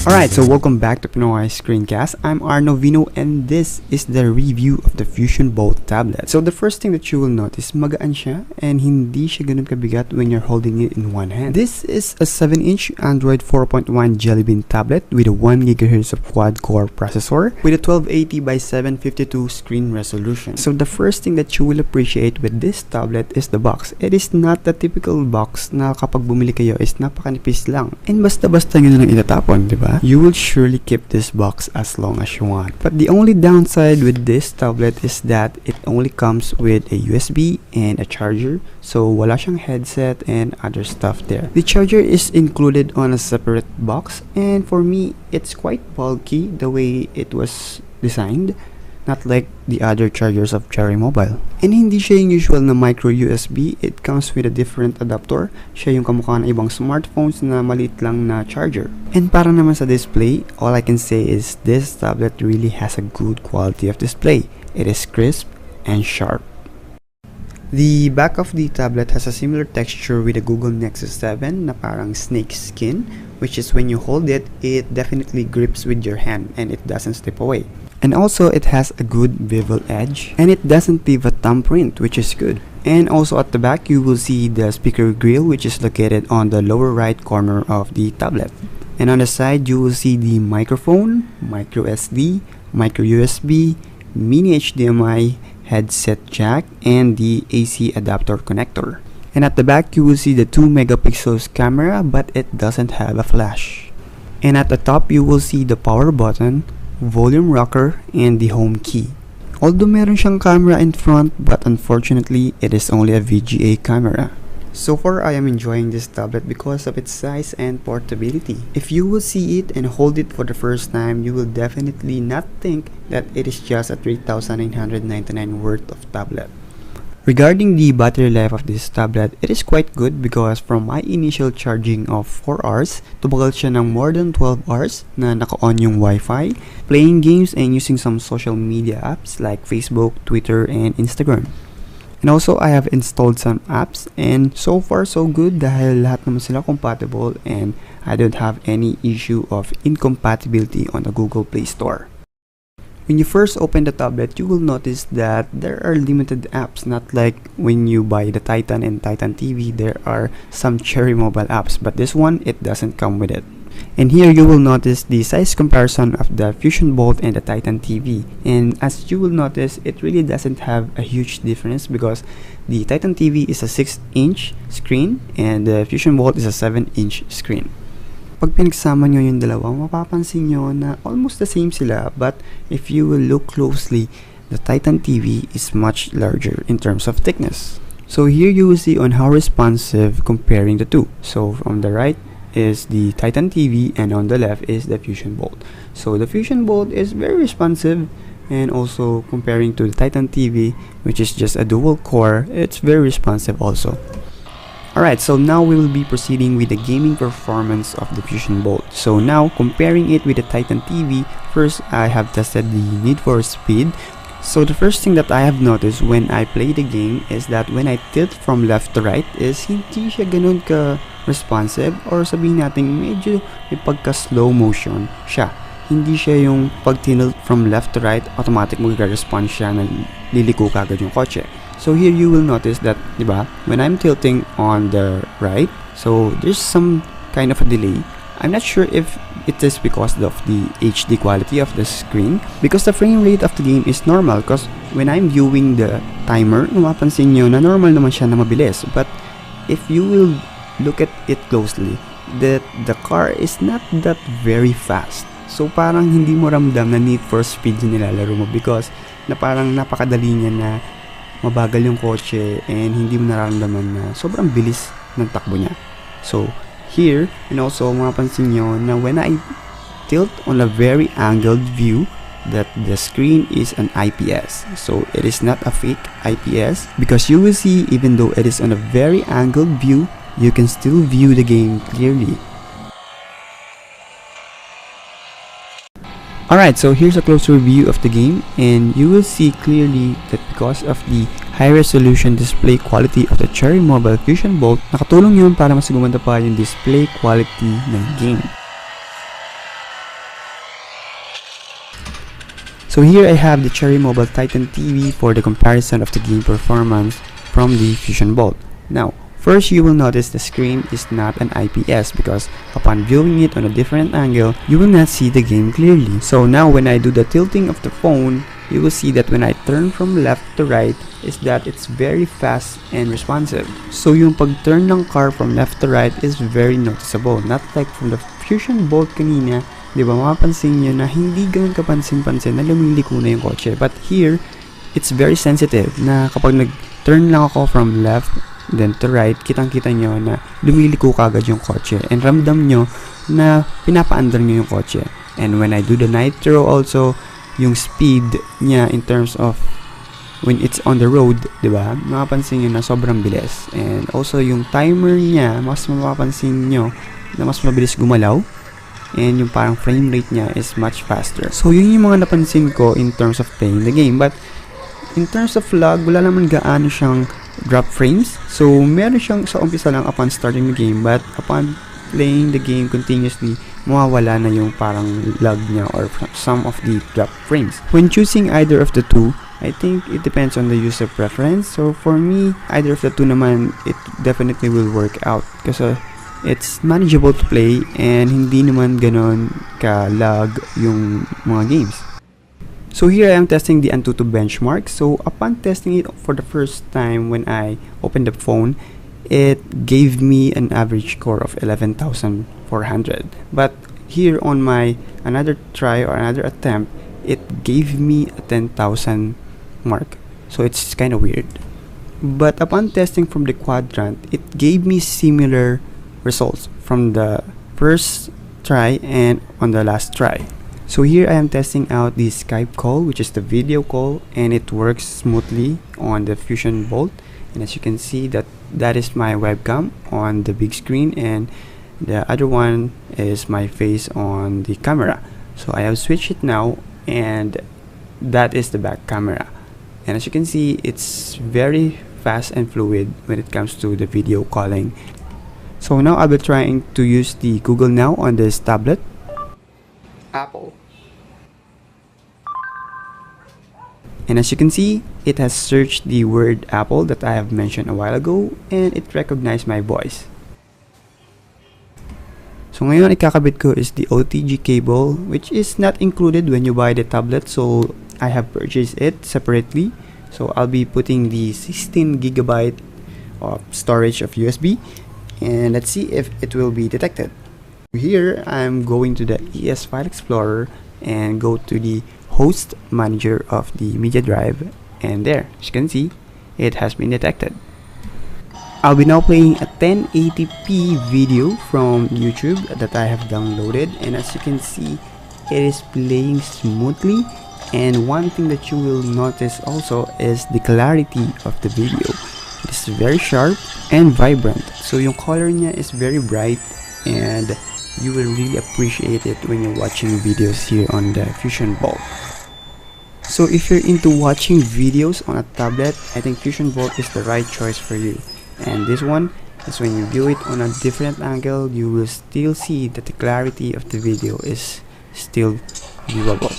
Alright, so welcome back to Pinoy Screencast. I'm Arno Vino and this is the review of the Fusion Bolt tablet. So the first thing that you will notice, magaan siya and hindi siya ganun kabigat when you're holding it in one hand. This is a 7-inch Android 4.1 Jelly Bean tablet with a 1 GHz of quad-core processor with a 1280 by 752 screen resolution. So the first thing that you will appreciate with this tablet is the box. It is not the typical box na kapag bumili kayo is napakanipis lang. And basta-basta nyo na lang itatapon, diba? You will surely keep this box as long as you want. But the only downside with this tablet is that it only comes with a USB and a charger. So wala siyang headset and other stuff there. The charger is included on a separate box and for me it's quite bulky the way it was designed. Not like the other chargers of Cherry Mobile. And hindi siya yung usual na micro USB, it comes with a different adapter. Siya yung kamukha ng ibang smartphones na maliit lang na charger. And para naman sa display, all I can say is this tablet really has a good quality of display. It is crisp and sharp. The back of the tablet has a similar texture with the Google Nexus 7 na parang snake skin, which is when you hold it, it definitely grips with your hand and it doesn't slip away. And also it has a good bevel edge and it doesn't leave a thumbprint, which is good. And also at the back you will see the speaker grill, which is located on the lower right corner of the tablet. And on the side you will see the microphone, micro SD, micro USB, mini HDMI, headset jack, and the AC adapter connector. And at the back you will see the 2 megapixels camera, but it doesn't have a flash. And at the top you will see the power button, volume rocker, and the home key. Although meron siyang camera in front, but unfortunately it is only a VGA camera. So far I am enjoying this tablet because of its size and portability. If you will see it and hold it for the first time, you will definitely not think that it is just a 3,999 worth of tablet. Regarding the battery life of this tablet, it is quite good because from my initial charging of 4 hours, tumagal siya ng more than 12 hours na naka-on yung Wi-Fi, playing games and using some social media apps like Facebook, Twitter, and Instagram. And also, I have installed some apps and so far so good dahil lahat naman sila compatible and I don't have any issue of incompatibility on the Google Play Store. When you first open the tablet, you will notice that there are limited apps, not like when you buy the Titan and Titan TV, there are some Cherry Mobile apps, but this one, it doesn't come with it. And here you will notice the size comparison of the Fusion Bolt and the Titan TV. And as you will notice, it really doesn't have a huge difference because the Titan TV is a 6-inch screen and the Fusion Bolt is a 7-inch screen. Pag pinagsama nyo yung dalawa, mapapansin nyo na almost the same sila, but if you will look closely, the Titan TV is much larger in terms of thickness. So here you will see on how responsive comparing the two. So on the right is the Titan TV and on the left is the Fusion Bolt. So the Fusion Bolt is very responsive and also comparing to the Titan TV, which is just a dual core, it's very responsive also. Alright, so now we will be proceeding with the gaming performance of the Fusion Bolt. So now, comparing it with the Titan TV, first I have tested the Need for Speed. So the first thing that I have noticed when I play the game is that when I tilt from left to right is hindi siya ganun ka responsive or sabihin natin medyo may pagka slow motion siya. Hindi siya yung pag tilt from left to right, automatic mag-respond siya na liliko kagad yung kotse. So here you will notice that, diba, when I'm tilting on the right, so there's some kind of a delay. I'm not sure if it is because of the HD quality of the screen, because the frame rate of the game is normal, because when I'm viewing the timer, mapapansin nyo na normal naman siya na mabilis. But if you will look at it closely, that the car is not that very fast. So parang hindi mo ramdam na Need for Speed yung nilalaro mo because na parang napakadali niya na mabagal yung kotse and hindi mo nararamdaman na sobrang bilis ng takbo niya. So here, and also mapapansin nyo na when I tilt on a very angled view, that the screen is an IPS. So it is not a fake IPS because you will see even though it is on a very angled view, you can still view the game clearly. Alright, so here's a closer view of the game and you will see clearly that because of the high resolution display quality of the Cherry Mobile Fusion Bolt, nakatulong yun para mas gumanda pa yung display quality ng game. So here I have the Cherry Mobile Titan TV for the comparison of the game performance from the Fusion Bolt. Now, first you will notice the screen is not an IPS because upon viewing it on a different angle, you will not see the game clearly. So now when I do the tilting of the phone, you will see that when I turn from left to right, is that it's very fast and responsive. So yung pag-turn ng car from left to right is very noticeable. Not like from the Fusion Bolt kanina, di ba mapapansin nyo na hindi ganun kapansin-pansin na lumiliko na yung kotse. But here, it's very sensitive na kapag nag-turn lang ako from left then to right, kitang-kita nyo na lumiliko kagad yung kotse. And ramdam nyo na pinapaandar nyo yung kotse. And when I do the nitro also, yung speed niya in terms of when it's on the road, di ba? Mapapansin nyo na sobrang bilis. And also yung timer niya, mas mapapansin nyo na mas mabilis gumalaw. And yung parang frame rate niya is much faster. So yun yung mga napansin ko in terms of playing the game. But in terms of lag, wala naman gaano siyang drop frames. So meron siyang sa umpisa lang upon starting the game, but upon playing the game continuously, mawawala na yung parang lag niya or some of the drop frames. When choosing either of the two, I think it depends on the user preference. So for me, either of the two naman, it definitely will work out kasi it's manageable to play and hindi naman ganon ka-lag yung mga games. So here I am testing the Antutu benchmark. So upon testing it for the first time when I opened the phone, it gave me an average score of 11,400. But here on my another try or another attempt, it gave me a 10,000 mark. So it's kind of weird. But upon testing from the quadrant, it gave me similar results from the first try and on the last try. So here I am testing out the Skype call, which is the video call, and it works smoothly on the Fusion Bolt. And as you can see, that is my webcam on the big screen, and the other one is my face on the camera. So I have switched it now, and that is the back camera. And as you can see, it's very fast and fluid when it comes to the video calling. So now I'll be trying to use the Google Now on this tablet. Apple. And as you can see, it has searched the word Apple that I have mentioned a while ago, and it recognized my voice. So ngayon ikakabit ko is the OTG cable, which is not included when you buy the tablet, so I have purchased it separately. So I'll be putting the 16 gigabyte of storage of USB, and let's see if it will be detected. Here I'm going to the ES File Explorer and go to the host manager of the media drive, and there, as you can see, it has been detected. I'll be now playing a 1080p video from YouTube that I have downloaded, and as you can see, it is playing smoothly. And one thing that you will notice also is the clarity of the video. It is very sharp and vibrant, so yung color niya is very bright, and you will really appreciate it when you're watching videos here on the Fusion Bolt. So if you're into watching videos on a tablet, I think Fusion Bolt is the right choice for you. And this one is when you view it on a different angle, you will still see that the clarity of the video is still viewable.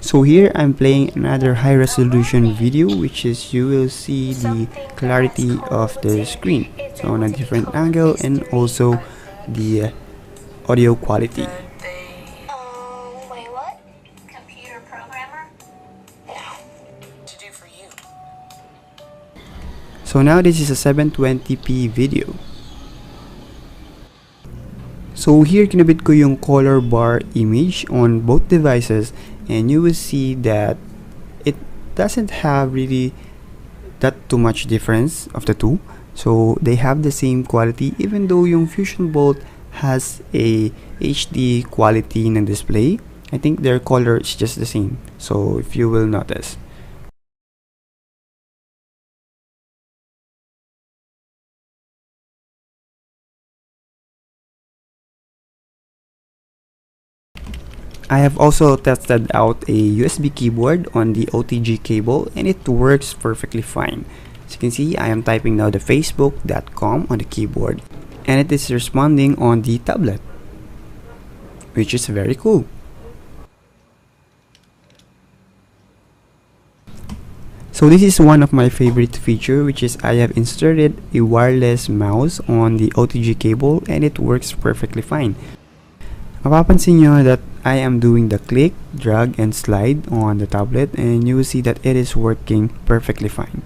So here I'm playing another high resolution video, which is you will see the clarity of the screen, so on a different angle, and also the audio quality. Wait, what? Computer programmer? No. To do for you. So now this is a 720p video. So here kinabit ko yung color bar image on both devices, and you will see that it doesn't have really that too much difference of the two. So they have the same quality, even though yung Fusion Bolt has a HD quality ng display. I think their color is just the same, so if you will notice. I have also tested out a USB keyboard on the OTG cable, and it works perfectly fine. As you can see, I am typing now the facebook.com on the keyboard, and it is responding on the tablet, which is very cool. So this is one of my favorite feature, which is I have inserted a wireless mouse on the OTG cable and it works perfectly fine. Mapapansin nyo that I am doing the click, drag, and slide on the tablet and you will see that it is working perfectly fine.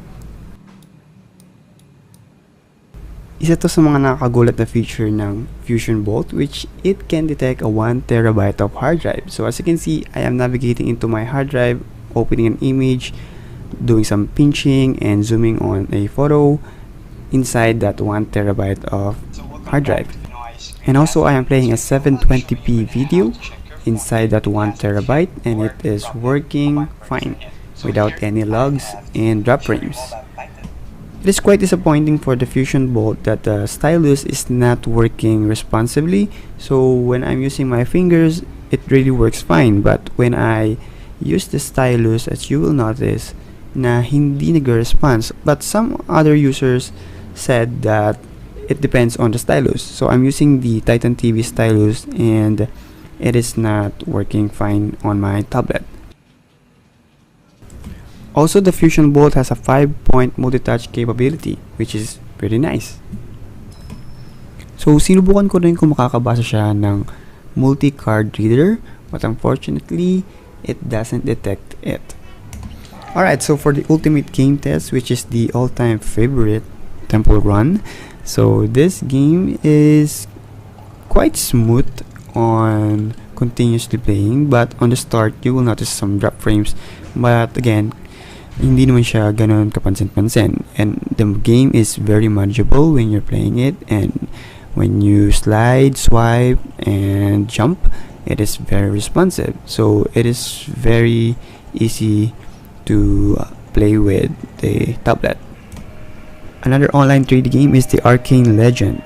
Isa to sa mga nakakagulat na feature ng Fusion Bolt, which it can detect a 1 terabyte of hard drive. So as you can see, I am navigating into my hard drive, opening an image, doing some pinching and zooming on a photo inside that 1 terabyte of hard drive. And also I am playing a 720p video inside that 1 terabyte and it is working fine without any lags and drop frames. It is quite disappointing for the Fusion Bolt that the stylus is not working responsibly. So when I'm using my fingers, it really works fine, but when I use the stylus, as you will notice, na hindi nag-response. But some other users said that it depends on the stylus. So I'm using the Titan TV stylus and it is not working fine on my tablet. Also, the Fusion Bolt has a 5-point multi-touch capability, which is pretty nice. So sinubukan ko rin kung makakabasa siya ng multi-card reader, but unfortunately, it doesn't detect it. Alright, so for the ultimate game test, which is the all-time favorite, Temple Run. So this game is quite smooth on continuously playing, but on the start, you will notice some drop frames. But again, hindi naman siya ganun kapansin-pansin. And the game is very manageable when you're playing it, and when you slide, swipe, and jump, it is very responsive. So it is very easy to play with the tablet. Another online 3D game is the Arcane Legend.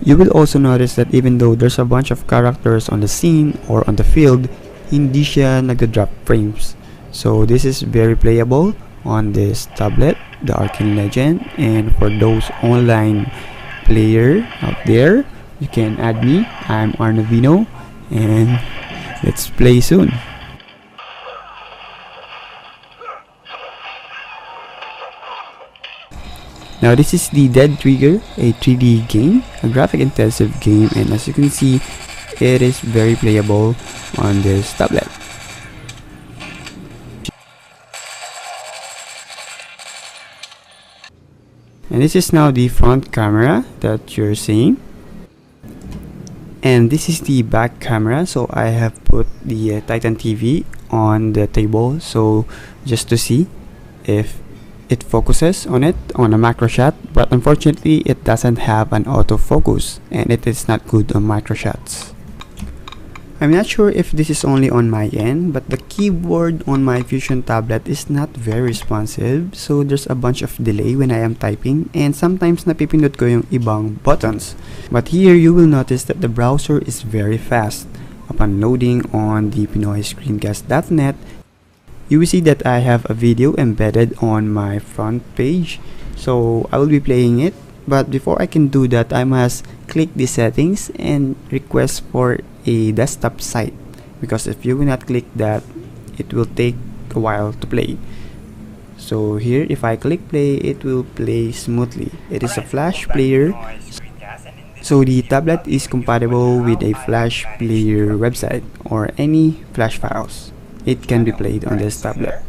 You will also notice that even though there's a bunch of characters on the scene or on the field, hindi siya nagda-drop frames. So this is very playable on this tablet, the Arcane Legend, and for those online player out there, you can add me. I'm Arnovino and let's play soon. Now this is the Dead Trigger, a 3D game, a graphic intensive game, and as you can see, it is very playable on this tablet. And this is now the front camera that you're seeing. And this is the back camera, so I have put the Titan TV on the table, so just to see if it focuses on it on a macro shot, but unfortunately it doesn't have an autofocus and it is not good on micro shots. I'm not sure if this is only on my end, but the keyboard on my Fusion tablet is not very responsive, so there's a bunch of delay when I am typing and sometimes napipindot ko yung ibang buttons. But here you will notice that the browser is very fast. Upon loading on ThePinoyscreencast.net, you will see that I have a video embedded on my front page, so I will be playing it. But before I can do that, I must click the settings and request for a desktop site, because if you will not click that, it will take a while to play. So here, if I click play, it will play smoothly. It is a flash player, so the tablet is compatible with a flash player website or any flash files. It can be played on this tablet.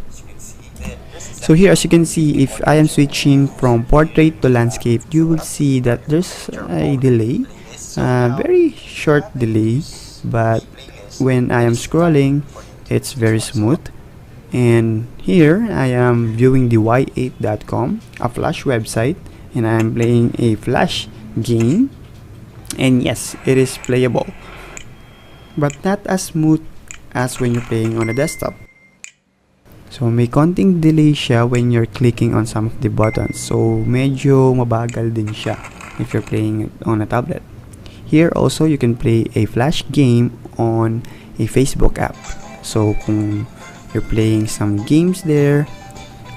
So here, as you can see, if I am switching from portrait to landscape, you will see that there's a delay, very short delay, but when I am scrolling, it's very smooth. And here I am viewing the y8.com, a flash website, and I am playing a flash game, and yes, it is playable, but not as smooth as when you're playing on a desktop. So may konting delay siya when you're clicking on some of the buttons, so medyo mabagal din siya if you're playing it on a tablet. Here also you can play a flash game on a Facebook app. So kung you're playing some games there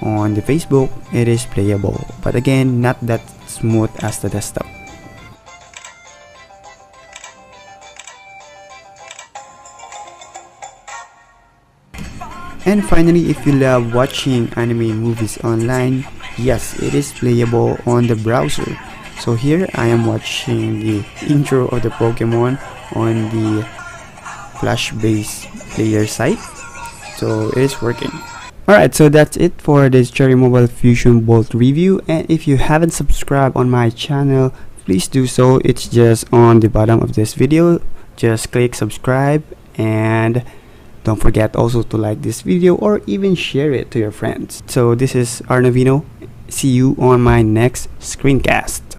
on the Facebook, it is playable, but again, not that smooth as the desktop. And finally, if you love watching anime movies online, yes, it is playable on the browser. So here I am watching the intro of the Pokemon on the Flash-based player site. So it is working. Alright, so that's it for this Cherry Mobile Fusion Bolt review, and if you haven't subscribed on my channel, please do so. It's just on the bottom of this video. Just click subscribe, and don't forget also to like this video or even share it to your friends. So this is Arnovino. See you on my next screencast.